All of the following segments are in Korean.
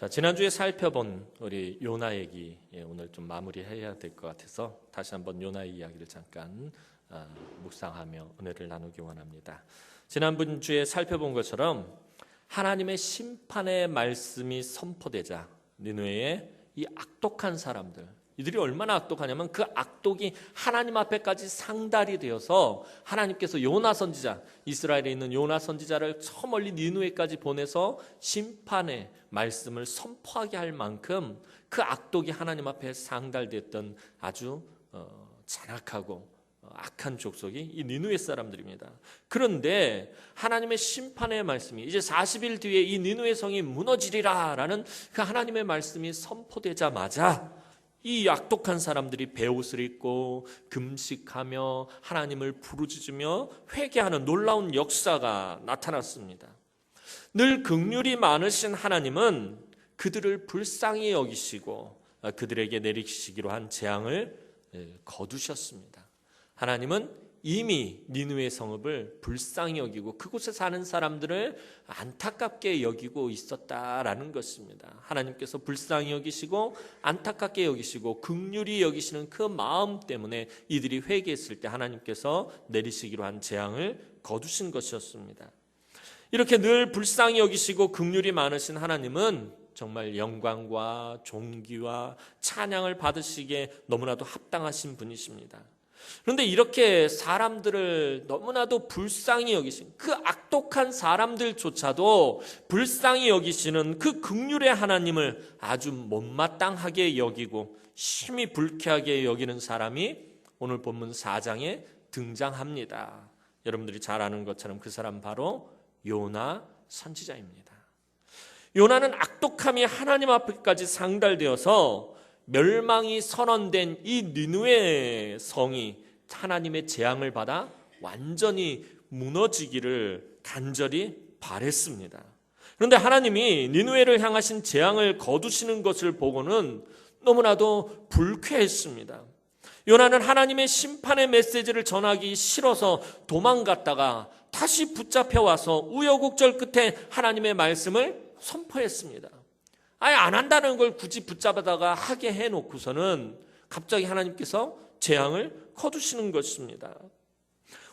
자, 지난주에 살펴본 우리 요나 얘기 오늘 좀 마무리해야 될 것 같아서 다시 한번 요나의 이야기를 잠깐 묵상하며 은혜를 나누기 원합니다. 지난주에 살펴본 것처럼 하나님의 심판의 말씀이 선포되자 니느웨의 이 악독한 사람들, 이들이 얼마나 악독하냐면 그 악독이 하나님 앞에까지 상달이 되어서 하나님께서 요나 선지자, 이스라엘에 있는 요나 선지자를 저 멀리 니느웨까지 보내서 심판의 말씀을 선포하게 할 만큼 그 악독이 하나님 앞에 상달됐던 아주 잔악하고 악한 족속이 이 니느웨 사람들입니다. 그런데 하나님의 심판의 말씀이 이제 40일 뒤에 이 니느웨 성이 무너지리라 라는 그 하나님의 말씀이 선포되자마자 이 악독한 사람들이 베옷을 입고 금식하며 하나님을 부르짖으며 회개하는 놀라운 역사가 나타났습니다. 늘 긍휼이 많으신 하나님은 그들을 불쌍히 여기시고 그들에게 내리시기로 한 재앙을 거두셨습니다. 하나님은 이미 니느웨 성읍을 불쌍히 여기고 그곳에 사는 사람들을 안타깝게 여기고 있었다라는 것입니다. 하나님께서 불쌍히 여기시고 안타깝게 여기시고 긍휼히 여기시는 그 마음 때문에 이들이 회개했을 때 하나님께서 내리시기로 한 재앙을 거두신 것이었습니다. 이렇게 늘 불쌍히 여기시고 긍휼이 많으신 하나님은 정말 영광과 존귀와 찬양을 받으시기에 너무나도 합당하신 분이십니다. 그런데 이렇게 사람들을 너무나도 불쌍히 여기신 그 악독한 사람들조차도 불쌍히 여기시는 그 긍휼의 하나님을 아주 못마땅하게 여기고 심히 불쾌하게 여기는 사람이 오늘 본문 4장에 등장합니다. 여러분들이 잘 아는 것처럼 그 사람 바로 요나 선지자입니다. 요나는 악독함이 하나님 앞에까지 상달되어서 멸망이 선언된 이 니느웨 성이 하나님의 재앙을 받아 완전히 무너지기를 간절히 바랬습니다. 그런데 하나님이 니느웨를 향하신 재앙을 거두시는 것을 보고는 너무나도 불쾌했습니다. 요나는 하나님의 심판의 메시지를 전하기 싫어서 도망갔다가 다시 붙잡혀 와서 우여곡절 끝에 하나님의 말씀을 선포했습니다. 아예 안 한다는 걸 굳이 붙잡아다가 하게 해놓고서는 갑자기 하나님께서 재앙을 거두시는 것입니다.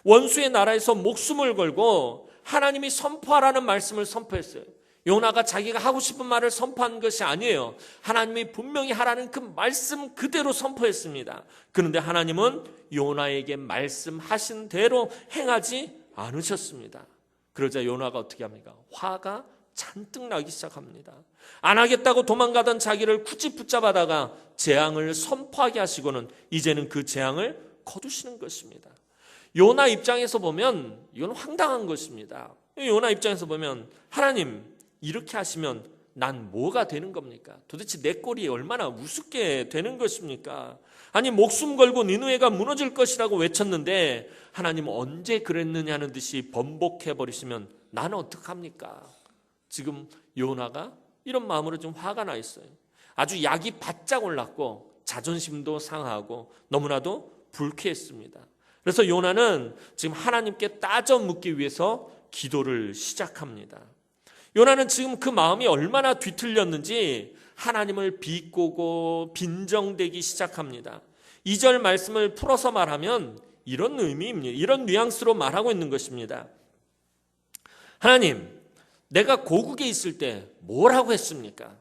원수의 나라에서 목숨을 걸고 하나님이 선포하라는 말씀을 선포했어요. 요나가 자기가 하고 싶은 말을 선포한 것이 아니에요. 하나님이 분명히 하라는 그 말씀 그대로 선포했습니다. 그런데 하나님은 요나에게 말씀하신 대로 행하지 않으셨습니다. 그러자 요나가 어떻게 합니까? 화가 잔뜩 나기 시작합니다. 안 하겠다고 도망가던 자기를 굳이 붙잡아다가 재앙을 선포하게 하시고는 이제는 그 재앙을 거두시는 것입니다. 요나 입장에서 보면 이건 황당한 것입니다. 요나 입장에서 보면 하나님 이렇게 하시면 난 뭐가 되는 겁니까? 도대체 내 꼴이 얼마나 우습게 되는 것입니까? 아니 목숨 걸고 니느웨가 무너질 것이라고 외쳤는데 하나님 언제 그랬느냐는 듯이 번복해버리시면 나는 어떡합니까? 지금 요나가 이런 마음으로 좀 화가 나 있어요. 아주 약이 바짝 올랐고 자존심도 상하고 너무나도 불쾌했습니다. 그래서 요나는 지금 하나님께 따져 묻기 위해서 기도를 시작합니다. 요나는 지금 그 마음이 얼마나 뒤틀렸는지 하나님을 비꼬고 빈정대기 시작합니다. 2절 말씀을 풀어서 말하면 이런 의미입니다. 이런 뉘앙스로 말하고 있는 것입니다. 하나님, 내가 고국에 있을 때 뭘 하고 했습니까?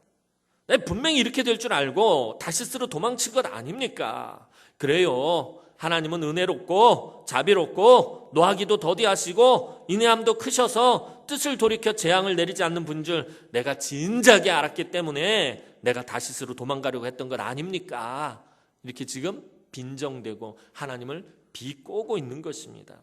내가 분명히 이렇게 될 줄 알고 다시스로 도망친 것 아닙니까? 그래요. 하나님은 은혜롭고 자비롭고 노하기도 더디하시고 인내함도 크셔서 뜻을 돌이켜 재앙을 내리지 않는 분 줄 내가 진작에 알았기 때문에 내가 다시스로 도망가려고 했던 것 아닙니까? 이렇게 지금 빈정대고 하나님을 비꼬고 있는 것입니다.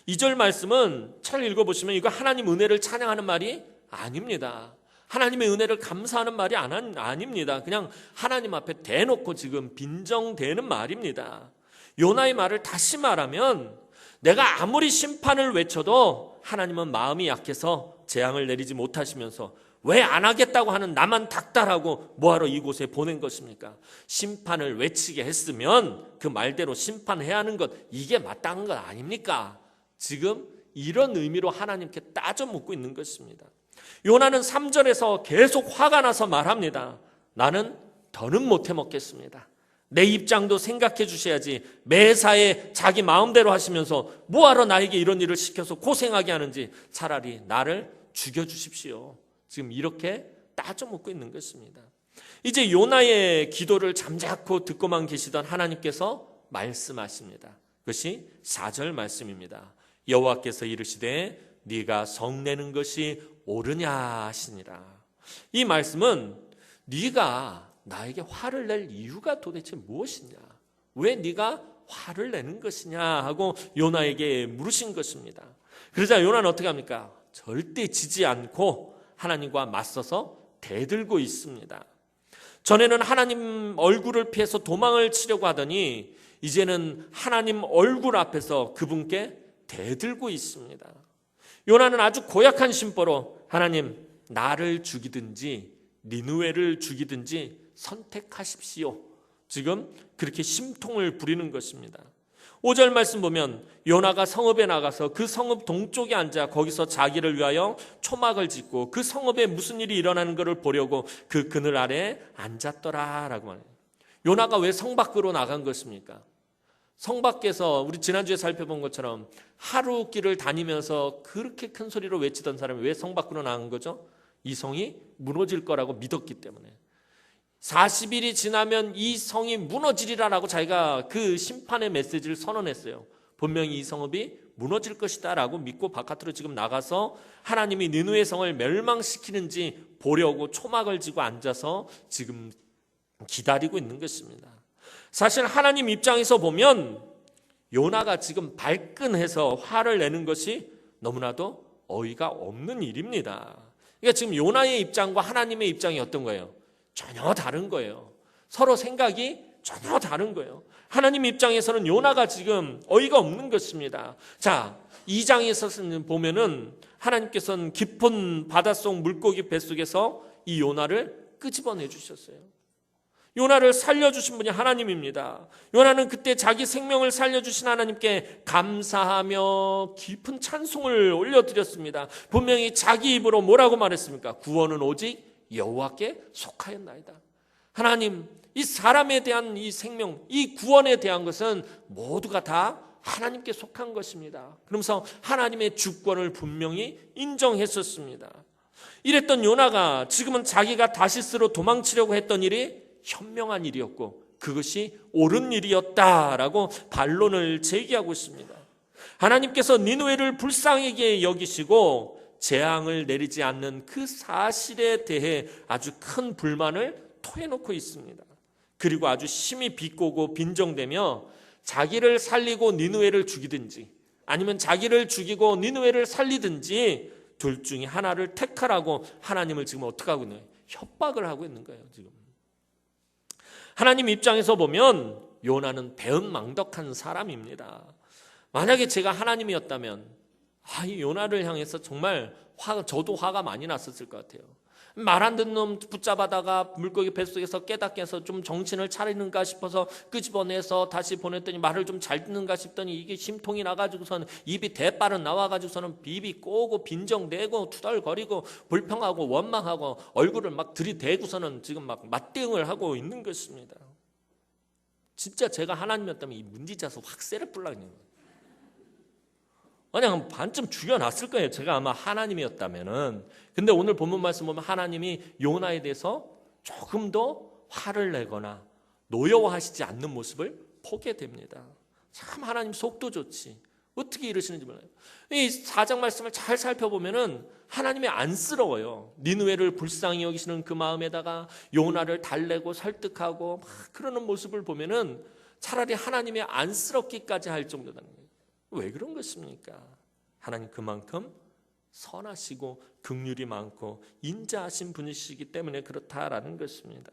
2절 말씀은 잘 읽어보시면 이거 하나님 은혜를 찬양하는 말이 아닙니다. 하나님의 은혜를 감사하는 말이 아닙니다. 그냥 하나님 앞에 대놓고 지금 빈정대는 말입니다. 요나의 말을 다시 말하면 내가 아무리 심판을 외쳐도 하나님은 마음이 약해서 재앙을 내리지 못하시면서 왜 안 하겠다고 하는 나만 닥달하고 뭐하러 이곳에 보낸 것입니까? 심판을 외치게 했으면 그 말대로 심판해야 하는 것 이게 마땅한 것 아닙니까? 지금 이런 의미로 하나님께 따져 묻고 있는 것입니다. 요나는 3절에서 계속 화가 나서 말합니다. 나는 더는 못해 먹겠습니다. 내 입장도 생각해 주셔야지. 매사에 자기 마음대로 하시면서 뭐하러 나에게 이런 일을 시켜서 고생하게 하는지 차라리 나를 죽여주십시오. 지금 이렇게 따져 묻고 있는 것입니다. 이제 요나의 기도를 잠자코 듣고만 계시던 하나님께서 말씀하십니다. 그것이 4절 말씀입니다. 여호와께서 이르시되 네가 성내는 것이 옳으냐 하시니라. 이 말씀은 네가 나에게 화를 낼 이유가 도대체 무엇이냐, 왜 네가 화를 내는 것이냐 하고 요나에게 물으신 것입니다. 그러자 요나는 어떻게 합니까? 절대 지지 않고 하나님과 맞서서 대들고 있습니다. 전에는 하나님 얼굴을 피해서 도망을 치려고 하더니 이제는 하나님 얼굴 앞에서 그분께 대들고 있습니다. 요나는 아주 고약한 심보로 하나님, 나를 죽이든지 니느웨를 죽이든지 선택하십시오. 지금 그렇게 심통을 부리는 것입니다. 5절 말씀 보면 요나가 성읍에 나가서 그 성읍 동쪽에 앉아 거기서 자기를 위하여 초막을 짓고 그 성읍에 무슨 일이 일어나는 것을 보려고 그 그늘 아래에 앉았더라라고 말해요. 요나가 왜 성 밖으로 나간 것입니까? 성 밖에서 우리 지난주에 살펴본 것처럼 하루 길을 다니면서 그렇게 큰 소리로 외치던 사람이 왜 성 밖으로 나간 거죠? 이 성이 무너질 거라고 믿었기 때문에. 40일이 지나면 이 성이 무너지리라라고 자기가 그 심판의 메시지를 선언했어요. 분명히 이 성읍이 무너질 것이다 라고 믿고 바깥으로 지금 나가서 하나님이 니느웨 성을 멸망시키는지 보려고 초막을 지고 앉아서 지금 기다리고 있는 것입니다. 사실 하나님 입장에서 보면 요나가 지금 발끈해서 화를 내는 것이 너무나도 어이가 없는 일입니다. 그러니까 지금 요나의 입장과 하나님의 입장이 어떤 거예요? 전혀 다른 거예요. 서로 생각이 전혀 다른 거예요. 하나님 입장에서는 요나가 지금 어이가 없는 것입니다. 자, 2장에서 보면은 하나님께서는 깊은 바닷속 물고기 뱃속에서 이 요나를 끄집어내 주셨어요. 요나를 살려주신 분이 하나님입니다. 요나는 그때 자기 생명을 살려주신 하나님께 감사하며 깊은 찬송을 올려드렸습니다. 분명히 자기 입으로 뭐라고 말했습니까? 구원은 오직 여호와께 속하였나이다. 하나님, 이 사람에 대한 이 생명, 이 구원에 대한 것은 모두가 다 하나님께 속한 것입니다. 그러면서 하나님의 주권을 분명히 인정했었습니다. 이랬던 요나가 지금은 자기가 다시스로 도망치려고 했던 일이 현명한 일이었고 그것이 옳은 일이었다라고 반론을 제기하고 있습니다. 하나님께서 니느웨를 불쌍하게 여기시고 재앙을 내리지 않는 그 사실에 대해 아주 큰 불만을 토해놓고 있습니다. 그리고 아주 심히 비꼬고 빈정대며 자기를 살리고 니느웨를 죽이든지 아니면 자기를 죽이고 니느웨를 살리든지 둘 중에 하나를 택하라고 하나님을 지금 어떻게 하고 있나요? 협박을 하고 있는 거예요. 지금 하나님 입장에서 보면 요나는 배은망덕한 사람입니다. 만약에 제가 하나님이었다면 이 요나를 향해서 정말 저도 화가 많이 났었을 것 같아요. 말 안 듣는 놈 붙잡아다가 물고기 뱃속에서 깨닫게 해서 좀 정신을 차리는가 싶어서 끄집어내서 다시 보냈더니 말을 좀 잘 듣는가 싶더니 이게 심통이 나가지고서는 입이 대빠른 나와가지고서는 비비 꼬고 빈정대고 투덜거리고 불평하고 원망하고 얼굴을 막 들이대고서는 지금 막 맞대응을 하고 있는 것입니다. 진짜 제가 하나님이었다면 이 문지자서 확 세를 뿔라는 거예요. 그냥 반쯤 죽여놨을 거예요. 제가 아마 하나님이었다면은. 근데 오늘 본문 말씀 보면 하나님이 요나에 대해서 조금 더 화를 내거나 노여워하시지 않는 모습을 보게 됩니다. 참 하나님 속도 좋지. 어떻게 이러시는지 몰라요. 이 4장 말씀을 잘 살펴보면은 하나님이 안쓰러워요. 니느웨를 불쌍히 여기시는 그 마음에다가 요나를 달래고 설득하고 막 그러는 모습을 보면은 차라리 하나님이 안쓰럽기까지 할 정도라는 거예요. 왜 그런 것입니까? 하나님 그만큼 선하시고 긍휼이 많고 인자하신 분이시기 때문에 그렇다라는 것입니다.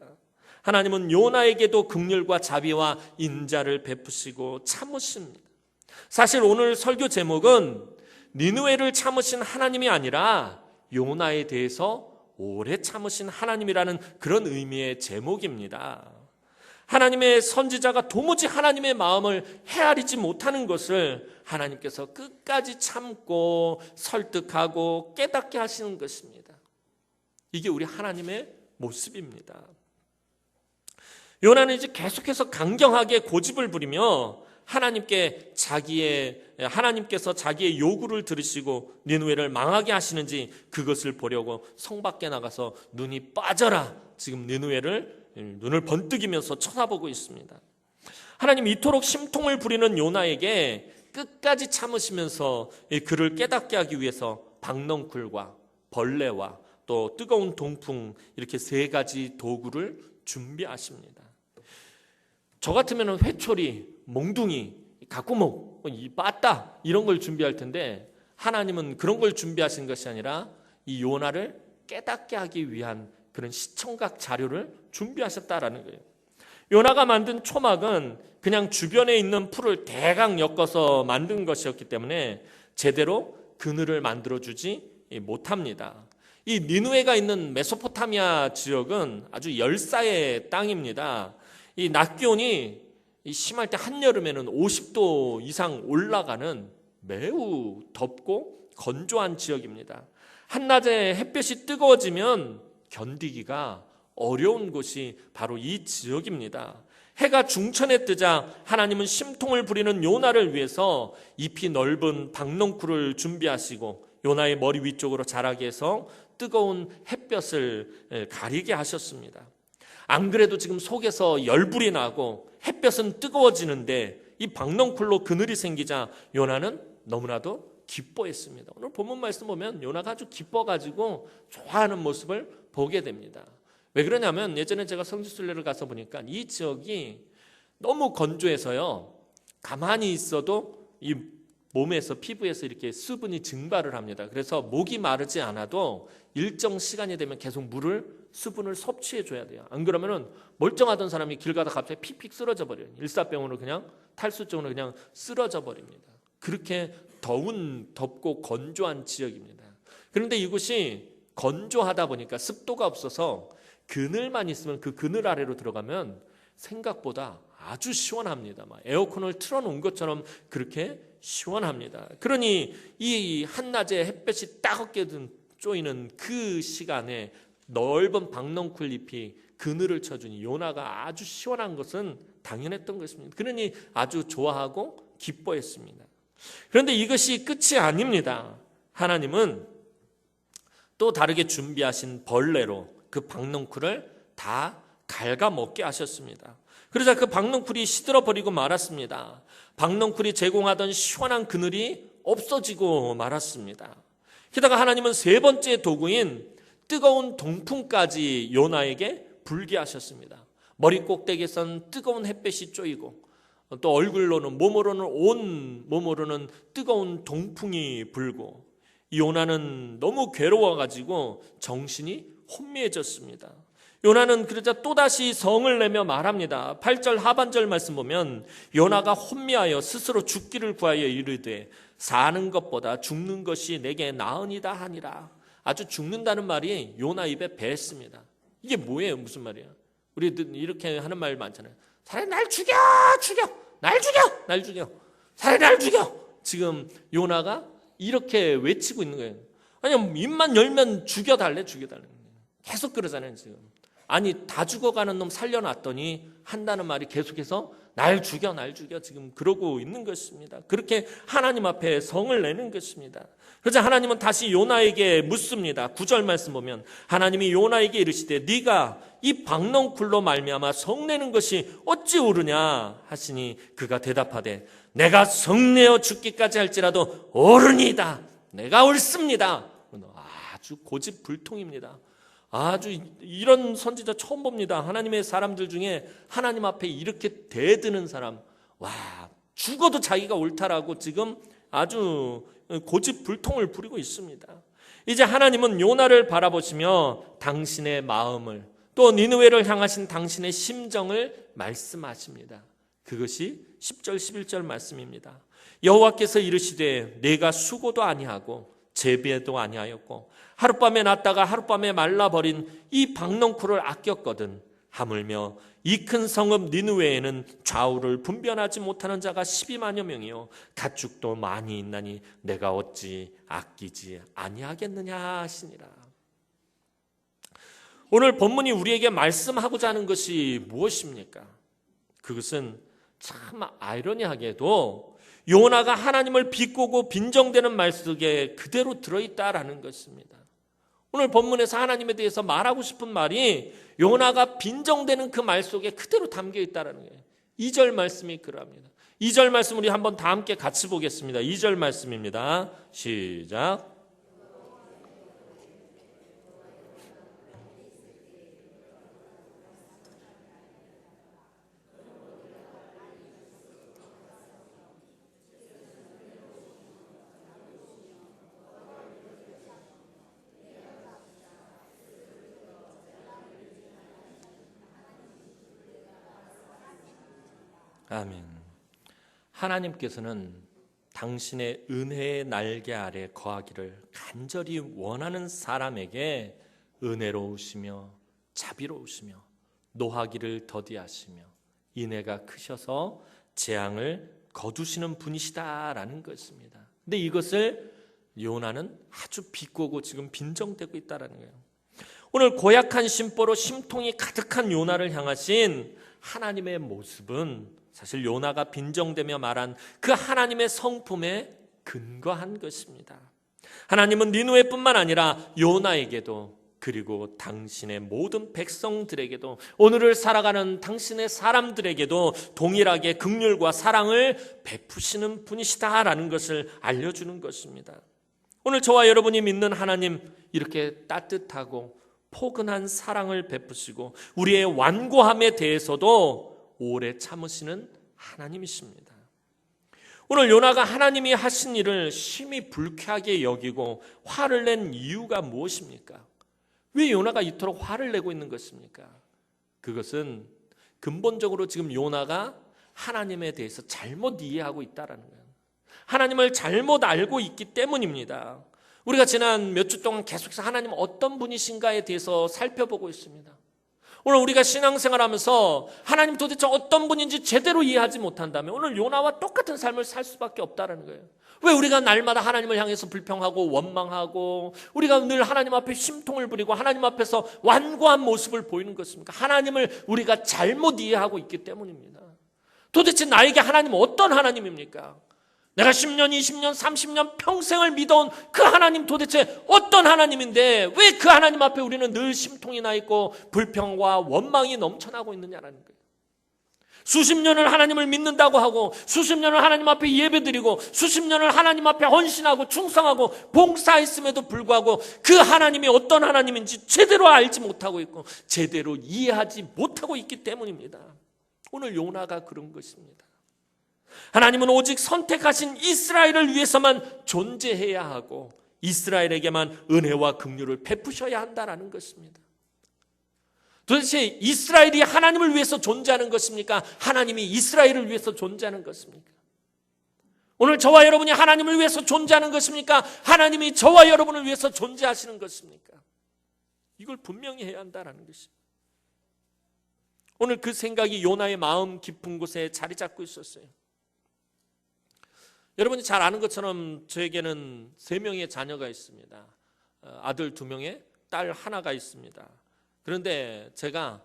하나님은 요나에게도 긍휼과 자비와 인자를 베푸시고 참으십니다. 사실 오늘 설교 제목은 니느웨를 참으신 하나님이 아니라 요나에 대해서 오래 참으신 하나님이라는 그런 의미의 제목입니다. 하나님의 선지자가 도무지 하나님의 마음을 헤아리지 못하는 것을 하나님께서 끝까지 참고 설득하고 깨닫게 하시는 것입니다. 이게 우리 하나님의 모습입니다. 요나는 이제 계속해서 강경하게 고집을 부리며 하나님께서 자기의 요구를 들으시고 니느웨를 망하게 하시는지 그것을 보려고 성 밖에 나가서 눈이 빠져라 지금 니느웨를 눈을 번뜩이면서 쳐다보고 있습니다. 하나님 이토록 심통을 부리는 요나에게 끝까지 참으시면서 그를 깨닫게 하기 위해서 박넝쿨과 벌레와 또 뜨거운 동풍 이렇게 세 가지 도구를 준비하십니다. 저 같으면 회초리, 몽둥이, 가꾸목, 이 빠따 이런 걸 준비할 텐데 하나님은 그런 걸 준비하신 것이 아니라 이 요나를 깨닫게 하기 위한 그런 시청각 자료를 준비하셨다라는 거예요. 요나가 만든 초막은 그냥 주변에 있는 풀을 대강 엮어서 만든 것이었기 때문에 제대로 그늘을 만들어주지 못합니다. 이 니느웨가 있는 메소포타미아 지역은 아주 열사의 땅입니다. 이 낮 기온이 심할 때 한여름에는 50도 이상 올라가는 매우 덥고 건조한 지역입니다. 한낮에 햇볕이 뜨거워지면 견디기가 어려운 곳이 바로 이 지역입니다. 해가 중천에 뜨자 하나님은 심통을 부리는 요나를 위해서 잎이 넓은 박넝쿨을 준비하시고 요나의 머리 위쪽으로 자라게 해서 뜨거운 햇볕을 가리게 하셨습니다. 안 그래도 지금 속에서 열불이 나고 햇볕은 뜨거워지는데 이 박넝쿨로 그늘이 생기자 요나는 너무나도 기뻐했습니다. 오늘 본문 말씀 보면 요나가 아주 기뻐가지고 좋아하는 모습을 보게 됩니다. 왜 그러냐면 예전에 제가 성지순례를 가서 보니까 이 지역이 너무 건조해서요. 가만히 있어도 이 몸에서 피부에서 이렇게 수분이 증발을 합니다. 그래서 목이 마르지 않아도 일정 시간이 되면 계속 수분을 섭취해 줘야 돼요. 안 그러면은 멀쩡하던 사람이 길 가다 갑자기 픽픽 쓰러져 버려요. 일사병으로 그냥 탈수증으로 그냥 쓰러져 버립니다. 그렇게 덥고 건조한 지역입니다. 그런데 이곳이 건조하다 보니까 습도가 없어서 그늘만 있으면 그 그늘 아래로 들어가면 생각보다 아주 시원합니다. 에어컨을 틀어놓은 것처럼 그렇게 시원합니다. 그러니 이 한낮에 햇볕이 따갑게 쪼이는 그 시간에 넓은 박넝쿨 잎이 그늘을 쳐주니 요나가 아주 시원한 것은 당연했던 것입니다. 그러니 아주 좋아하고 기뻐했습니다. 그런데 이것이 끝이 아닙니다. 하나님은 또 다르게 준비하신 벌레로 그 박넝쿨을 다 갉아먹게 하셨습니다. 그러자 그 박넝쿨이 시들어버리고 말았습니다. 박넝쿨이 제공하던 시원한 그늘이 없어지고 말았습니다. 게다가 하나님은 세 번째 도구인 뜨거운 동풍까지 요나에게 불게 하셨습니다. 머리 꼭대기에선 뜨거운 햇볕이 쪼이고 또 얼굴로는 온 몸으로는 뜨거운 동풍이 불고 요나는 너무 괴로워가지고 정신이 혼미해졌습니다. 요나는 그러자 또다시 성을 내며 말합니다. 8절 하반절 말씀 보면 요나가 혼미하여 스스로 죽기를 구하여 이르되 사는 것보다 죽는 것이 내게 나으니다 하니라. 아주 죽는다는 말이 요나 입에 배했습니다. 이게 뭐예요? 무슨 말이에요? 우리들 이렇게 하는 말 많잖아요. 차라리 날 죽여! 날 죽여! 차라리 날 죽여! 지금 요나가 이렇게 외치고 있는 거예요. 아니 입만 열면 죽여달래. 계속 그러잖아요 지금. 아니 다 죽어가는 놈 살려놨더니 한다는 말이 계속해서 날 죽여 지금 그러고 있는 것입니다. 그렇게 하나님 앞에 성을 내는 것입니다. 그래서 하나님은 다시 요나에게 묻습니다. 9절 말씀 보면 하나님이 요나에게 이르시되 네가 이 박넝쿨로 말미암아 성내는 것이 어찌 옳으냐 하시니 그가 대답하되 내가 성내어 죽기까지 할지라도 옳으니이다. 내가 옳습니다. 아주 고집불통입니다. 아주 이런 선지자 처음 봅니다. 하나님의 사람들 중에 하나님 앞에 이렇게 대드는 사람, 죽어도 자기가 옳다라고 지금 아주 고집불통을 부리고 있습니다. 이제 하나님은 요나를 바라보시며 당신의 마음을 또 니느웨를 향하신 당신의 심정을 말씀하십니다. 그것이 10절 11절 말씀입니다. 여호와께서 이르시되 내가 수고도 아니하고 재배도 아니하였고 하룻밤에 났다가 하룻밤에 말라버린 이 박넝쿨을 아꼈거든. 하물며 이 큰 성읍 니느웨에는 좌우를 분별하지 못하는 자가 12만여 명이요 가축도 많이 있나니 내가 어찌 아끼지 아니하겠느냐 하시니라. 오늘 본문이 우리에게 말씀하고자 하는 것이 무엇입니까? 그것은 참 아이러니하게도 요나가 하나님을 비꼬고 빈정대는 말 속에 그대로 들어있다라는 것입니다. 오늘 본문에서 하나님에 대해서 말하고 싶은 말이 요나가 빈정대는 그 말 속에 그대로 담겨 있다는 거예요. 2절 말씀이 그럽니다. 2절 말씀 우리 한번 다 함께 같이 보겠습니다. 2절 말씀입니다. 시작. 아멘. 하나님께서는 당신의 은혜의 날개 아래 거하기를 간절히 원하는 사람에게 은혜로우시며 자비로우시며 노하기를 더디하시며 인애가 크셔서 재앙을 거두시는 분이시다라는 것입니다. 근데 이것을 요나는 아주 비꼬고 지금 빈정대고 있다라는 거예요. 오늘 고약한 심보로 심통이 가득한 요나를 향하신 하나님의 모습은 사실 요나가 빈정대며 말한 그 하나님의 성품에 근거한 것입니다. 하나님은 니느웨뿐만 아니라 요나에게도 그리고 당신의 모든 백성들에게도 오늘을 살아가는 당신의 사람들에게도 동일하게 긍휼과 사랑을 베푸시는 분이시다라는 것을 알려주는 것입니다. 오늘 저와 여러분이 믿는 하나님 이렇게 따뜻하고 포근한 사랑을 베푸시고 우리의 완고함에 대해서도 오래 참으시는 하나님이십니다. 오늘 요나가 하나님이 하신 일을 심히 불쾌하게 여기고 화를 낸 이유가 무엇입니까? 왜 요나가 이토록 화를 내고 있는 것입니까? 그것은 근본적으로 지금 요나가 하나님에 대해서 잘못 이해하고 있다는 거예요. 하나님을 잘못 알고 있기 때문입니다. 우리가 지난 몇 주 동안 계속해서 하나님 어떤 분이신가에 대해서 살펴보고 있습니다. 오늘 우리가 신앙생활하면서 하나님 도대체 어떤 분인지 제대로 이해하지 못한다면 오늘 요나와 똑같은 삶을 살 수밖에 없다는 거예요. 왜 우리가 날마다 하나님을 향해서 불평하고 원망하고 우리가 늘 하나님 앞에 심통을 부리고 하나님 앞에서 완고한 모습을 보이는 것입니까? 하나님을 우리가 잘못 이해하고 있기 때문입니다. 도대체 나에게 하나님은 어떤 하나님입니까? 내가 10년, 20년, 30년 평생을 믿어온 그 하나님 도대체 어떤 하나님인데 왜 그 하나님 앞에 우리는 늘 심통이 나 있고 불평과 원망이 넘쳐나고 있느냐라는 거예요. 수십 년을 하나님을 믿는다고 하고 수십 년을 하나님 앞에 예배드리고 수십 년을 하나님 앞에 헌신하고 충성하고 봉사했음에도 불구하고 그 하나님이 어떤 하나님인지 제대로 알지 못하고 있고 제대로 이해하지 못하고 있기 때문입니다. 오늘 요나가 그런 것입니다. 하나님은 오직 선택하신 이스라엘을 위해서만 존재해야 하고 이스라엘에게만 은혜와 긍휼을 베푸셔야 한다는 것입니다. 도대체 이스라엘이 하나님을 위해서 존재하는 것입니까? 하나님이 이스라엘을 위해서 존재하는 것입니까? 오늘 저와 여러분이 하나님을 위해서 존재하는 것입니까? 하나님이 저와 여러분을 위해서 존재하시는 것입니까? 이걸 분명히 해야 한다는 것입니다. 오늘 그 생각이 요나의 마음 깊은 곳에 자리 잡고 있었어요. 여러분이 잘 아는 것처럼 저에게는 3명의 자녀가 있습니다. 아들 2명에 딸 1가 있습니다. 그런데 제가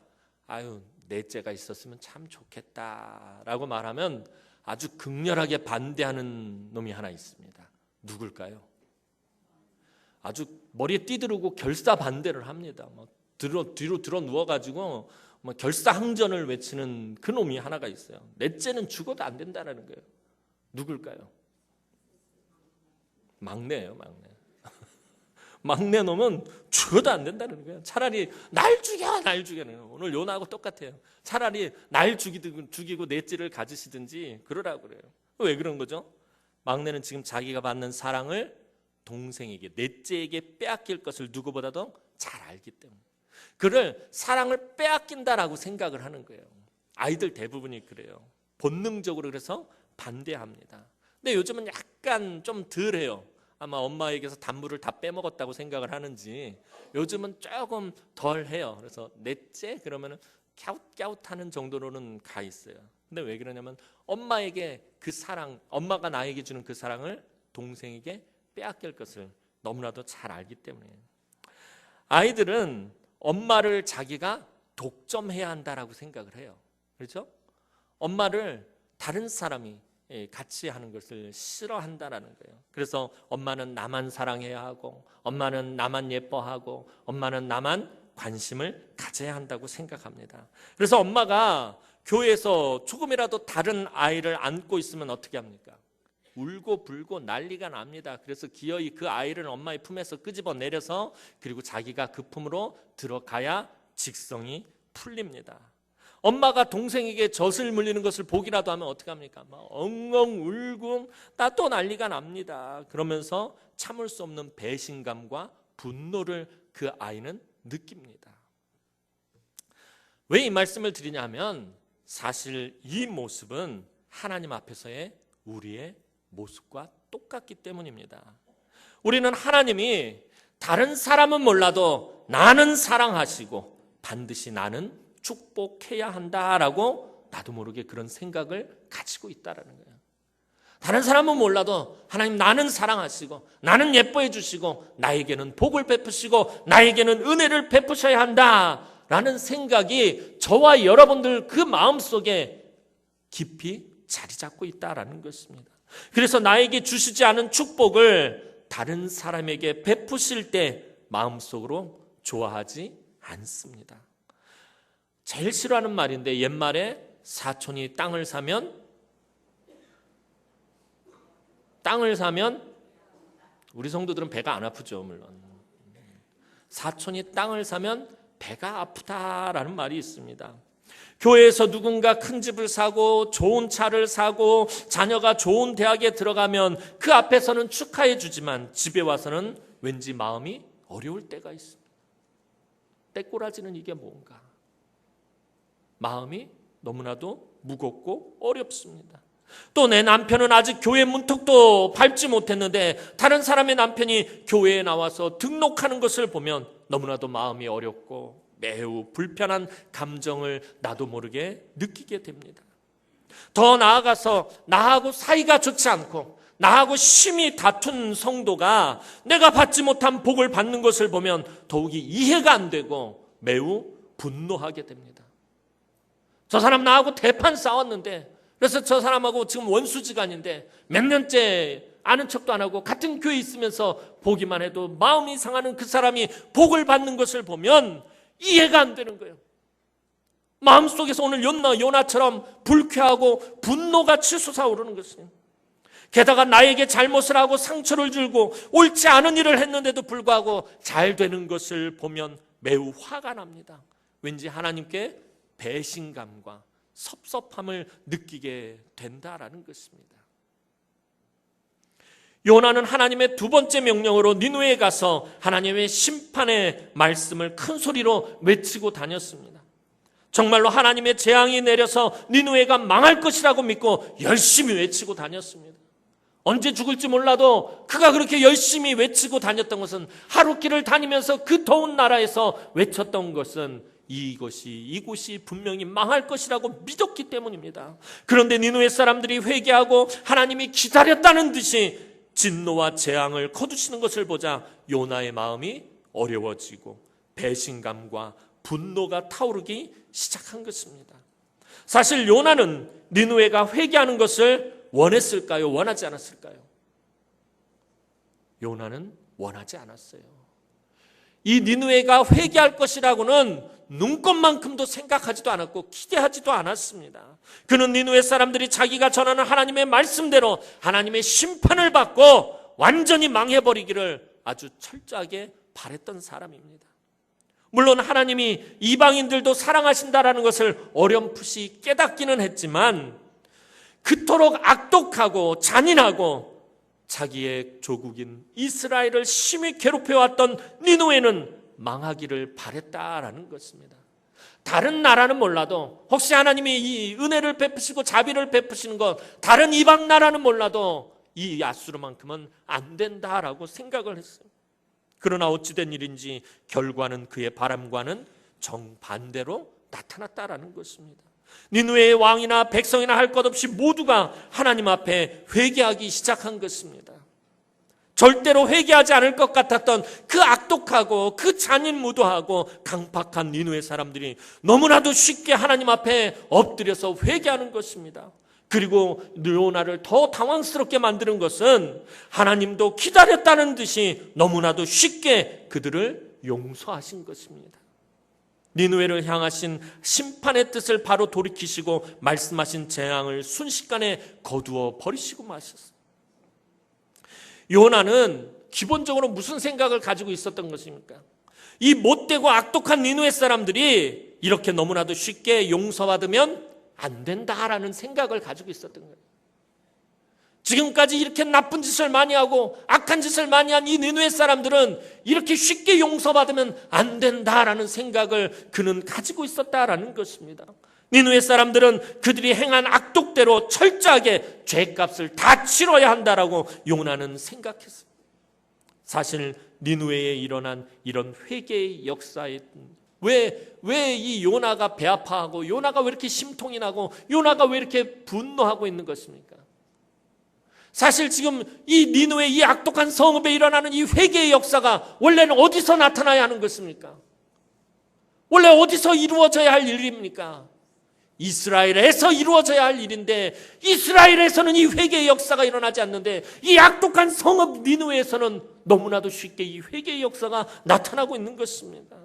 넷째가 있었으면 참 좋겠다라고 말하면 아주 극렬하게 반대하는 놈이 하나 있습니다. 누굴까요? 아주 머리에 띠두르고 결사 반대를 합니다. 뒤로 들어 누워가지고 결사항전을 외치는 그 놈이 하나가 있어요. 넷째는 죽어도 안 된다는 거예요. 누굴까요? 막내예요, 막내. 막내 놈은 죽어도 안 된다는 거예요. 차라리 날 죽여. 오늘 요나하고 똑같아요. 차라리 날 죽이고 넷째를 가지시든지 그러라고 그래요. 왜 그런 거죠? 막내는 지금 자기가 받는 사랑을 동생에게, 넷째에게 빼앗길 것을 누구보다도 잘 알기 때문에 그를 사랑을 빼앗긴다라고 생각을 하는 거예요. 아이들 대부분이 그래요. 본능적으로 그래서 반대합니다. 근데 요즘은 약간 좀 덜해요. 아마 엄마에게서 단물을 다 빼먹었다고 생각을 하는지 요즘은 조금 덜 해요. 그래서 넷째 그러면은 갸웃갸웃하는 정도로는 가 있어요. 근데 왜 그러냐면 엄마에게 그 사랑, 엄마가 나에게 주는 그 사랑을 동생에게 빼앗길 것을 너무나도 잘 알기 때문이에요. 아이들은 엄마를 자기가 독점해야 한다라고 생각을 해요. 그렇죠? 엄마를 다른 사람이 같이 하는 것을 싫어한다라는 거예요. 그래서 엄마는 나만 사랑해야 하고, 엄마는 나만 예뻐하고, 엄마는 나만 관심을 가져야 한다고 생각합니다. 그래서 엄마가 교회에서 조금이라도 다른 아이를 안고 있으면 어떻게 합니까? 울고 불고 난리가 납니다. 그래서 기어이 그 아이를 엄마의 품에서 끄집어 내려서 그리고 자기가 그 품으로 들어가야 직성이 풀립니다. 엄마가 동생에게 젖을 물리는 것을 보기라도 하면 어떻게 합니까? 막 엉엉 울고 또 난리가 납니다. 그러면서 참을 수 없는 배신감과 분노를 그 아이는 느낍니다. 왜 이 말씀을 드리냐면 사실 이 모습은 하나님 앞에서의 우리의 모습과 똑같기 때문입니다. 우리는 하나님이 다른 사람은 몰라도 나는 사랑하시고 반드시 나는 축복해야 한다라고 나도 모르게 그런 생각을 가지고 있다라는 거예요. 다른 사람은 몰라도 하나님 나는 사랑하시고 나는 예뻐해 주시고 나에게는 복을 베푸시고 나에게는 은혜를 베푸셔야 한다라는 생각이 저와 여러분들 그 마음속에 깊이 자리 잡고 있다라는 것입니다. 그래서 나에게 주시지 않은 축복을 다른 사람에게 베푸실 때 마음속으로 좋아하지 않습니다. 제일 싫어하는 말인데 옛말에 사촌이 땅을 사면 우리 성도들은 배가 안 아프죠, 물론. 사촌이 땅을 사면 배가 아프다라는 말이 있습니다. 교회에서 누군가 큰 집을 사고 좋은 차를 사고 자녀가 좋은 대학에 들어가면 그 앞에서는 축하해 주지만 집에 와서는 왠지 마음이 어려울 때가 있습니다. 떼꼬라지는 이게 뭔가? 마음이 너무나도 무겁고 어렵습니다. 또 내 남편은 아직 교회 문턱도 밟지 못했는데 다른 사람의 남편이 교회에 나와서 등록하는 것을 보면 너무나도 마음이 어렵고 매우 불편한 감정을 나도 모르게 느끼게 됩니다. 더 나아가서 나하고 사이가 좋지 않고 나하고 심히 다툰 성도가 내가 받지 못한 복을 받는 것을 보면 더욱이 이해가 안 되고 매우 분노하게 됩니다. 저 사람 나하고 대판 싸웠는데 그래서 저 사람하고 지금 원수지간인데 몇 년째 아는 척도 안 하고 같은 교회에 있으면서 보기만 해도 마음이 상하는 그 사람이 복을 받는 것을 보면 이해가 안 되는 거예요. 마음속에서 오늘 요나처럼 불쾌하고 분노가 치솟아오르는 것이에요. 게다가 나에게 잘못을 하고 상처를 주고 옳지 않은 일을 했는데도 불구하고 잘 되는 것을 보면 매우 화가 납니다. 왠지 하나님께 배신감과 섭섭함을 느끼게 된다라는 것입니다. 요나는 하나님의 두 번째 명령으로 니느웨에 가서 하나님의 심판의 말씀을 큰 소리로 외치고 다녔습니다. 정말로 하나님의 재앙이 내려서 니느웨가 망할 것이라고 믿고 열심히 외치고 다녔습니다. 언제 죽을지 몰라도 그가 그렇게 열심히 외치고 다녔던 것은 하루길을 다니면서 그 더운 나라에서 외쳤던 것은 이곳이 분명히 망할 것이라고 믿었기 때문입니다. 그런데 니느웨 사람들이 회개하고 하나님이 기다렸다는 듯이 진노와 재앙을 거두시는 것을 보자 요나의 마음이 어려워지고 배신감과 분노가 타오르기 시작한 것입니다. 사실 요나는 니느웨가 회개하는 것을 원했을까요? 원하지 않았을까요? 요나는 원하지 않았어요. 이 니느웨가 회개할 것이라고는 눈꼽만큼도 생각하지도 않았고 기대하지도 않았습니다. 그는 니느웨 사람들이 자기가 전하는 하나님의 말씀대로 하나님의 심판을 받고 완전히 망해버리기를 아주 철저하게 바랬던 사람입니다. 물론 하나님이 이방인들도 사랑하신다라는 것을 어렴풋이 깨닫기는 했지만 그토록 악독하고 잔인하고 자기의 조국인 이스라엘을 심히 괴롭혀왔던 니느웨는 망하기를 바랬다라는 것입니다. 다른 나라는 몰라도 혹시 하나님이 이 은혜를 베푸시고 자비를 베푸시는 것 다른 이방 나라는 몰라도 이 아수르만큼은 안 된다라고 생각을 했어요. 그러나 어찌된 일인지 결과는 그의 바람과는 정반대로 나타났다라는 것입니다. 니느웨의 왕이나 백성이나 할 것 없이 모두가 하나님 앞에 회개하기 시작한 것입니다. 절대로 회개하지 않을 것 같았던 그 악독하고 그 잔인무도하고 강팍한 니느웨 사람들이 너무나도 쉽게 하나님 앞에 엎드려서 회개하는 것입니다. 그리고 요나를 더 당황스럽게 만드는 것은 하나님도 기다렸다는 듯이 너무나도 쉽게 그들을 용서하신 것입니다. 니느웨를 향하신 심판의 뜻을 바로 돌이키시고 말씀하신 재앙을 순식간에 거두어 버리시고 마셨어요. 요나는 기본적으로 무슨 생각을 가지고 있었던 것입니까? 이 못되고 악독한 니느웨 사람들이 이렇게 너무나도 쉽게 용서받으면 안 된다라는 생각을 가지고 있었던 거예요. 지금까지 이렇게 나쁜 짓을 많이 하고 악한 짓을 많이 한 이 니느웨 사람들은 이렇게 쉽게 용서받으면 안 된다라는 생각을 그는 가지고 있었다라는 것입니다. 니느웨 사람들은 그들이 행한 악독대로 철저하게 죄값을 다 치러야 한다라고 요나는 생각했어요. 사실 니느웨에 일어난 이런 회개의 역사에 왜 이 요나가 배 아파하고 요나가 왜 이렇게 심통이 나고 요나가 왜 이렇게 분노하고 있는 것입니까? 사실 지금 이 니느웨 이 악독한 성읍에 일어나는 이 회개의 역사가 원래는 어디서 나타나야 하는 것입니까? 원래 어디서 이루어져야 할 일입니까? 이스라엘에서 이루어져야 할 일인데 이스라엘에서는 이 회개의 역사가 일어나지 않는데 이 악독한 성읍 니느웨에서는 너무나도 쉽게 이 회개의 역사가 나타나고 있는 것입니다.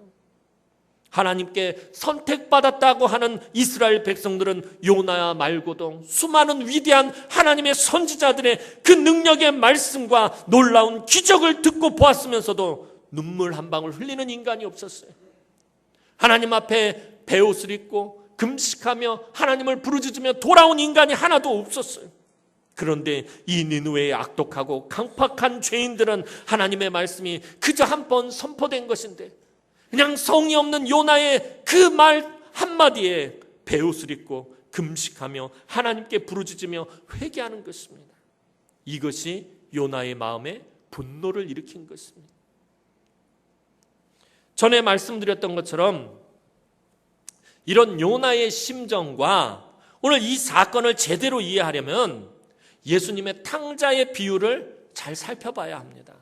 하나님께 선택받았다고 하는 이스라엘 백성들은 요나 말고도 수많은 위대한 하나님의 선지자들의 그 능력의 말씀과 놀라운 기적을 듣고 보았으면서도 눈물 한 방울 흘리는 인간이 없었어요. 하나님 앞에 베옷을 입고 금식하며 하나님을 부르짖으며 돌아온 인간이 하나도 없었어요. 그런데 이 니느웨의 악독하고 강팍한 죄인들은 하나님의 말씀이 그저 한 번 선포된 것인데 그냥 성의 없는 요나의 그 말 한마디에 베옷을 입고 금식하며 하나님께 부르짖으며 회개하는 것입니다. 이것이 요나의 마음에 분노를 일으킨 것입니다. 전에 말씀드렸던 것처럼 이런 요나의 심정과 오늘 이 사건을 제대로 이해하려면 예수님의 탕자의 비유를 잘 살펴봐야 합니다.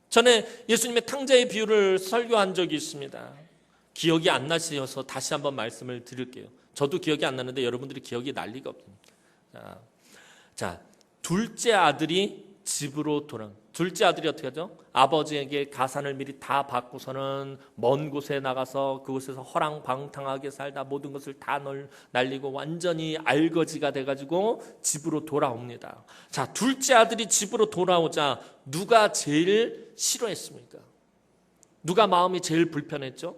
전에 예수님의 탕자의 비유를 설교한 적이 있습니다. 기억이 안 나셔서 다시 한번 말씀을 드릴게요. 저도 기억이 안 나는데 여러분들이 기억이 날 리가 없습니다. 자, 둘째 아들이 집으로 둘째 아들이 어떻게 하죠? 아버지에게 가산을 미리 다 받고서는 먼 곳에 나가서 그곳에서 허랑방탕하게 살다 모든 것을 다 날리고 완전히 알거지가 돼가지고 집으로 돌아옵니다. 자, 둘째 아들이 집으로 돌아오자 누가 제일 싫어했습니까? 누가 마음이 제일 불편했죠?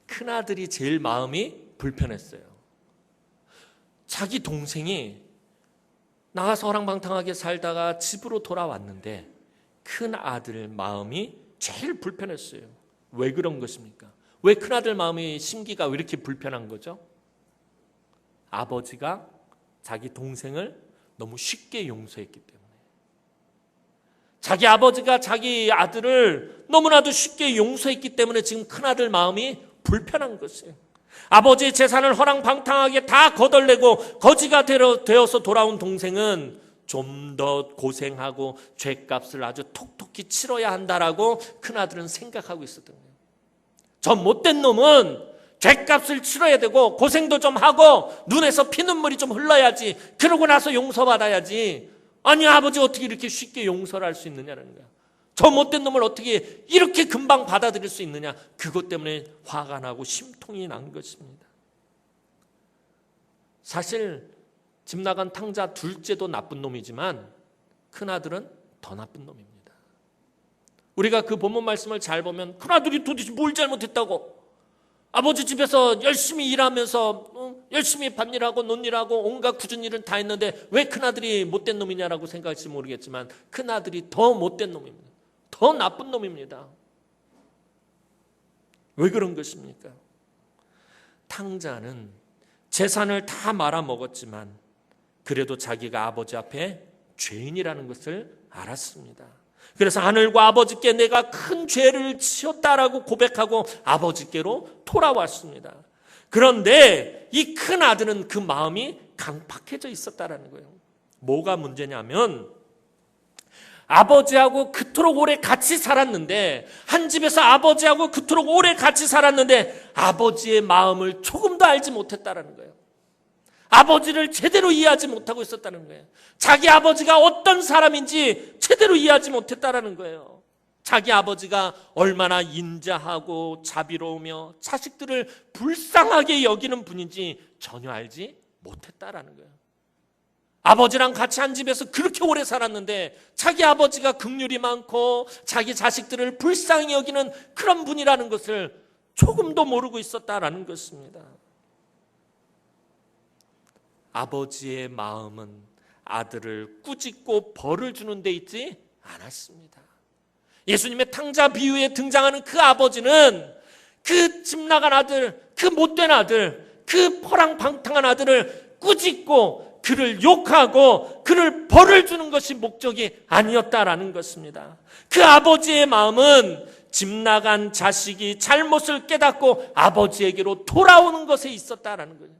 큰 아들이 제일 마음이 불편했어요. 자기 동생이 나가서 허랑방탕하게 살다가 집으로 돌아왔는데 큰 아들 마음이 제일 불편했어요. 왜 그런 것입니까? 왜 큰 아들 마음이 심기가 왜 이렇게 불편한 거죠? 아버지가 자기 동생을 너무 쉽게 용서했기 때문에. 자기 아버지가 자기 아들을 너무나도 쉽게 용서했기 때문에 지금 큰 아들 마음이 불편한 것이에요. 아버지의 재산을 허랑방탕하게 다 거덜내고 거지가 되어서 돌아온 동생은 좀 더 고생하고 죄값을 아주 톡톡히 치러야 한다라고 큰아들은 생각하고 있었던 거예요. 저 못된 놈은 죄값을 치러야 되고 고생도 좀 하고 눈에서 피눈물이 좀 흘러야지, 그러고 나서 용서받아야지. 아니, 아버지 어떻게 이렇게 쉽게 용서를 할 수 있느냐는 거야. 저 못된 놈을 어떻게 이렇게 금방 받아들일 수 있느냐. 그것 때문에 화가 나고 심통이 난 것입니다. 사실 집 나간 탕자 둘째도 나쁜 놈이지만 큰아들은 더 나쁜 놈입니다. 우리가 그 본문 말씀을 잘 보면 큰아들이 도대체 뭘 잘못했다고, 아버지 집에서 열심히 일하면서 열심히 밭일하고 논일하고 온갖 굳은 일은 다 했는데 왜 큰아들이 못된 놈이냐라고 생각할지 모르겠지만 큰아들이 더 못된 놈입니다. 더 나쁜 놈입니다. 왜 그런 것입니까? 탕자는 재산을 다 말아먹었지만 그래도 자기가 아버지 앞에 죄인이라는 것을 알았습니다. 그래서 하늘과 아버지께 내가 큰 죄를 지었다라고 고백하고 아버지께로 돌아왔습니다. 그런데 이 큰 아들은 그 마음이 강팍해져 있었다라는 거예요. 뭐가 문제냐면 아버지하고 그토록 오래 같이 살았는데, 한 집에서 아버지하고 그토록 오래 같이 살았는데 아버지의 마음을 조금도 알지 못했다라는 거예요. 아버지를 제대로 이해하지 못하고 있었다는 거예요. 자기 아버지가 어떤 사람인지 제대로 이해하지 못했다라는 거예요. 자기 아버지가 얼마나 인자하고 자비로우며 자식들을 불쌍하게 여기는 분인지 전혀 알지 못했다라는 거예요. 아버지랑 같이 한 집에서 그렇게 오래 살았는데 자기 아버지가 긍휼이 많고 자기 자식들을 불쌍히 여기는 그런 분이라는 것을 조금도 모르고 있었다라는 것입니다. 아버지의 마음은 아들을 꾸짖고 벌을 주는 데 있지 않았습니다. 예수님의 탕자 비유에 등장하는 그 아버지는 그 집 나간 아들, 그 못된 아들, 그 허랑방탕한 아들을 꾸짖고 그를 욕하고 그를 벌을 주는 것이 목적이 아니었다라는 것입니다. 그 아버지의 마음은 집 나간 자식이 잘못을 깨닫고 아버지에게로 돌아오는 것에 있었다라는 거예요.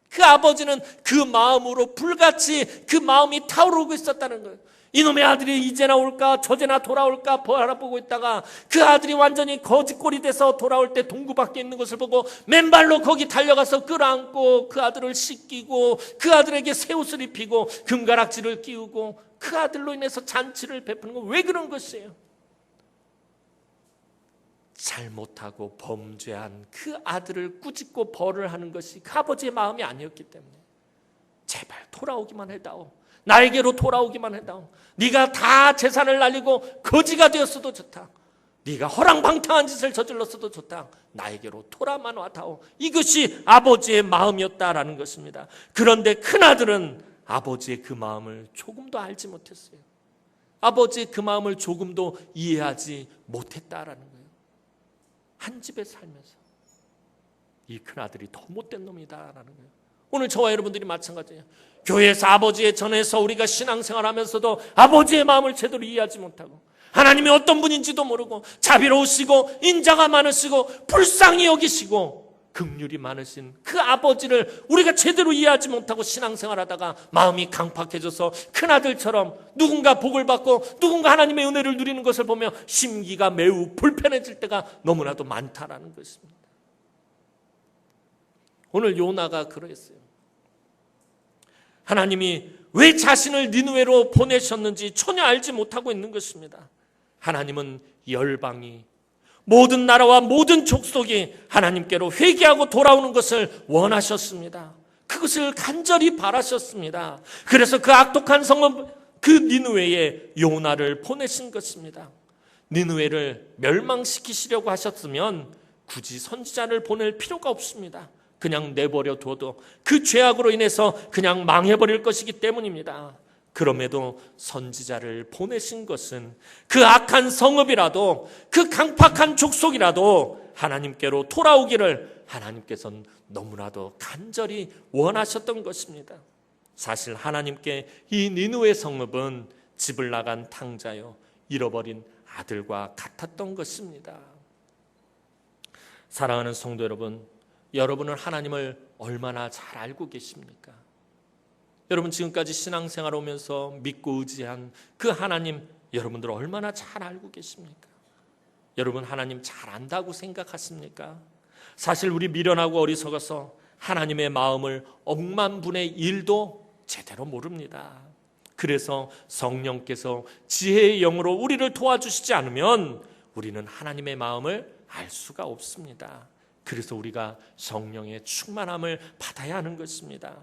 그 아버지는 그 마음으로 불같이 그 마음이 타오르고 있었다는 거예요. 이놈의 아들이 이제나 올까 저제나 돌아올까 바라보고 있다가 그 아들이 완전히 거지꼴이 돼서 돌아올 때 동구 밖에 있는 것을 보고 맨발로 거기 달려가서 끌어안고 그 아들을 씻기고 그 아들에게 새 옷을 입히고 금가락지를 끼우고 그 아들로 인해서 잔치를 베푸는 건 왜 그런 것이에요? 잘못하고 범죄한 그 아들을 꾸짖고 벌을 하는 것이 그 아버지의 마음이 아니었기 때문에 제발 돌아오기만 해다오. 나에게로 돌아오기만 해다오. 네가 다 재산을 날리고 거지가 되었어도 좋다. 네가 허랑방탕한 짓을 저질렀어도 좋다. 나에게로 돌아만 와다오. 이것이 아버지의 마음이었다라는 것입니다. 그런데 큰아들은 아버지의 그 마음을 조금도 알지 못했어요. 아버지의 그 마음을 조금도 이해하지 못했다라는 거예요. 한 집에 살면서 이 큰아들이 더 못된 놈이다라는 거예요. 오늘 저와 여러분들이 마찬가지예요. 교회에서 아버지에 전해서 우리가 신앙생활하면서도 아버지의 마음을 제대로 이해하지 못하고 하나님이 어떤 분인지도 모르고 자비로우시고 인자가 많으시고 불쌍히 여기시고 긍휼이 많으신 그 아버지를 우리가 제대로 이해하지 못하고 신앙생활하다가 마음이 강팍해져서 큰아들처럼 누군가 복을 받고 누군가 하나님의 은혜를 누리는 것을 보며 심기가 매우 불편해질 때가 너무나도 많다라는 것입니다. 오늘 요나가 그랬어요. 하나님이 왜 자신을 니느웨로 보내셨는지 전혀 알지 못하고 있는 것입니다. 하나님은 열방이 모든 나라와 모든 족속이 하나님께로 회개하고 돌아오는 것을 원하셨습니다. 그것을 간절히 바라셨습니다. 그래서 그 악독한 성읍 그 니느웨에 요나를 보내신 것입니다. 니느웨를 멸망시키시려고 하셨으면 굳이 선지자를 보낼 필요가 없습니다. 그냥 내버려 둬도 그 죄악으로 인해서 그냥 망해버릴 것이기 때문입니다. 그럼에도 선지자를 보내신 것은 그 악한 성읍이라도 그 강팍한 족속이라도 하나님께로 돌아오기를 하나님께서는 너무나도 간절히 원하셨던 것입니다. 사실 하나님께 이 니느웨 성읍은 집을 나간 탕자요 잃어버린 아들과 같았던 것입니다. 사랑하는 성도 여러분, 여러분은 하나님을 얼마나 잘 알고 계십니까? 여러분 지금까지 신앙생활 오면서 믿고 의지한 그 하나님 여러분들 얼마나 잘 알고 계십니까? 여러분 하나님 잘 안다고 생각하십니까? 사실 우리 미련하고 어리석어서 하나님의 마음을 억만분의 1도 제대로 모릅니다. 그래서 성령께서 지혜의 영으로 우리를 도와주시지 않으면 우리는 하나님의 마음을 알 수가 없습니다. 그래서 우리가 성령의 충만함을 받아야 하는 것입니다.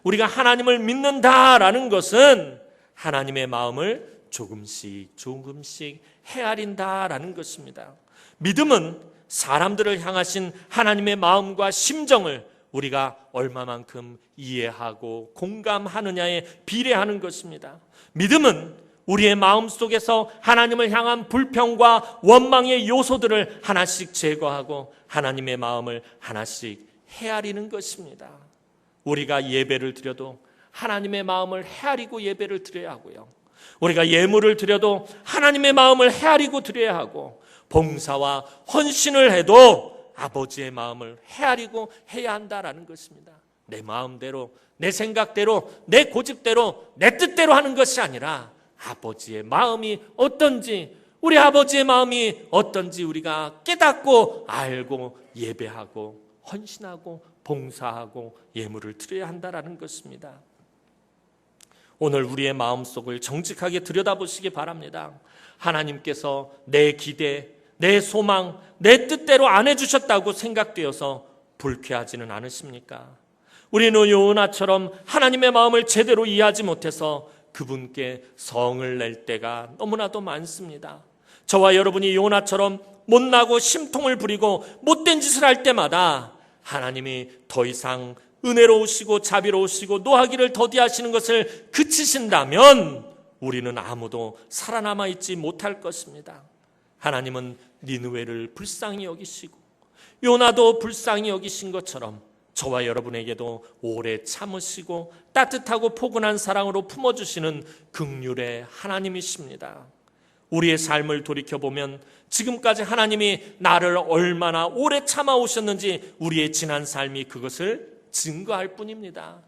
우리가 하나님을 믿는다라는 것은 하나님의 마음을 조금씩 헤아린다라는 것입니다. 믿음은 사람들을 향하신 하나님의 마음과 심정을 우리가 얼마만큼 이해하고 공감하느냐에 비례하는 것입니다. 믿음은 우리의 마음 속에서 하나님을 향한 불평과 원망의 요소들을 하나씩 제거하고 하나님의 마음을 하나씩 헤아리는 것입니다. 우리가 예배를 드려도 하나님의 마음을 헤아리고 예배를 드려야 하고요. 우리가 예물을 드려도 하나님의 마음을 헤아리고 드려야 하고 봉사와 헌신을 해도 아버지의 마음을 헤아리고 해야 한다라는 것입니다. 내 마음대로, 내 생각대로, 내 고집대로, 내 뜻대로 하는 것이 아니라 아버지의 마음이 어떤지, 우리 아버지의 마음이 어떤지 우리가 깨닫고 알고 예배하고 헌신하고 봉사하고 예물을 드려야 한다라는 것입니다. 오늘 우리의 마음속을 정직하게 들여다보시기 바랍니다. 하나님께서 내 기대, 내 소망, 내 뜻대로 안 해주셨다고 생각되어서 불쾌하지는 않으십니까? 우리는 요나처럼 하나님의 마음을 제대로 이해하지 못해서 그분께 성을 낼 때가 너무나도 많습니다. 저와 여러분이 요나처럼 못나고 심통을 부리고 못된 짓을 할 때마다 하나님이 더 이상 은혜로우시고 자비로우시고 노하기를 더디하시는 것을 그치신다면 우리는 아무도 살아남아 있지 못할 것입니다. 하나님은 니느웨를 불쌍히 여기시고 요나도 불쌍히 여기신 것처럼 저와 여러분에게도 오래 참으시고 따뜻하고 포근한 사랑으로 품어주시는 긍휼의 하나님이십니다. 우리의 삶을 돌이켜보면 지금까지 하나님이 나를 얼마나 오래 참아오셨는지 우리의 지난 삶이 그것을 증거할 뿐입니다.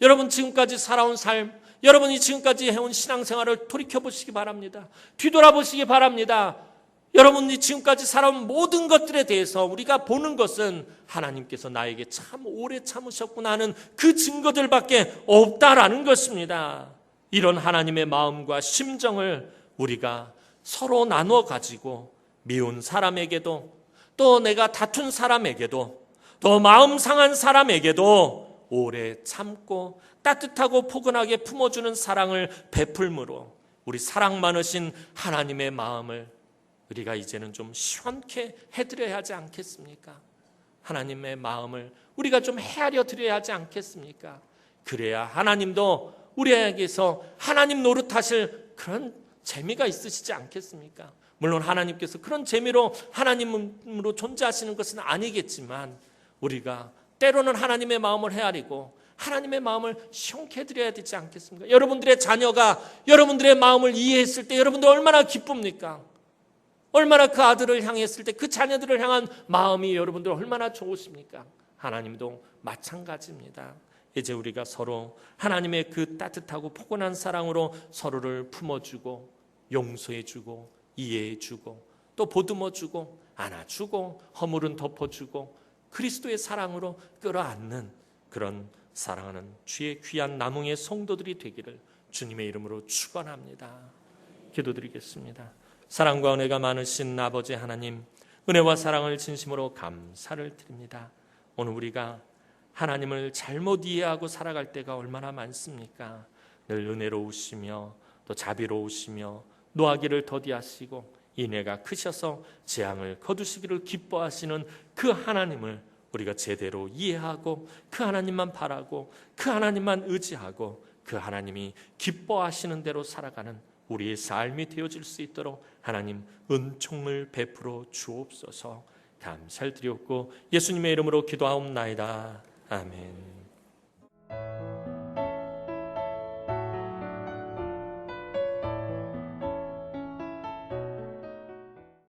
여러분 지금까지 살아온 삶, 여러분이 지금까지 해온 신앙생활을 돌이켜보시기 바랍니다. 뒤돌아보시기 바랍니다. 여러분이 지금까지 살아온 모든 것들에 대해서 우리가 보는 것은 하나님께서 나에게 참 오래 참으셨구나 하는 그 증거들밖에 없다라는 것입니다. 이런 하나님의 마음과 심정을 우리가 서로 나누어 가지고 미운 사람에게도 또 내가 다툰 사람에게도 또 마음 상한 사람에게도 오래 참고 따뜻하고 포근하게 품어주는 사랑을 베풀므로 우리 사랑 많으신 하나님의 마음을 우리가 이제는 좀 시원케 해드려야 하지 않겠습니까? 하나님의 마음을 우리가 좀 헤아려 드려야 하지 않겠습니까? 그래야 하나님도 우리에게서 하나님 노릇하실 그런 재미가 있으시지 않겠습니까? 물론 하나님께서 그런 재미로 하나님으로 존재하시는 것은 아니겠지만 우리가 때로는 하나님의 마음을 헤아리고 하나님의 마음을 시원케 해드려야 되지 않겠습니까? 여러분들의 자녀가 여러분들의 마음을 이해했을 때 여러분들 얼마나 기쁩니까? 얼마나 그 아들을 향했을 때 그 자녀들을 향한 마음이 여러분들 얼마나 좋으십니까? 하나님도 마찬가지입니다. 이제 우리가 서로 하나님의 그 따뜻하고 포근한 사랑으로 서로를 품어주고 용서해주고 이해해주고 또 보듬어주고 안아주고 허물은 덮어주고 그리스도의 사랑으로 끌어안는 그런 사랑하는 주의 귀한 남흥의 성도들이 되기를 주님의 이름으로 축원합니다. 기도드리겠습니다. 사랑과 은혜가 많으신 아버지 하나님, 은혜와 사랑을 진심으로 감사를 드립니다. 오늘 우리가 하나님을 잘못 이해하고 살아갈 때가 얼마나 많습니까? 늘 은혜로우시며 또 자비로우시며 노하기를 더디하시고 인애가 크셔서 재앙을 거두시기를 기뻐하시는 그 하나님을 우리가 제대로 이해하고 그 하나님만 바라고 그 하나님만 의지하고 그 하나님이 기뻐하시는 대로 살아가는 우리의 삶이 되어질 수 있도록 하나님 은총을 베풀어 주옵소서. 감사를 드렸고 예수님의 이름으로 기도하옵나이다. 아멘.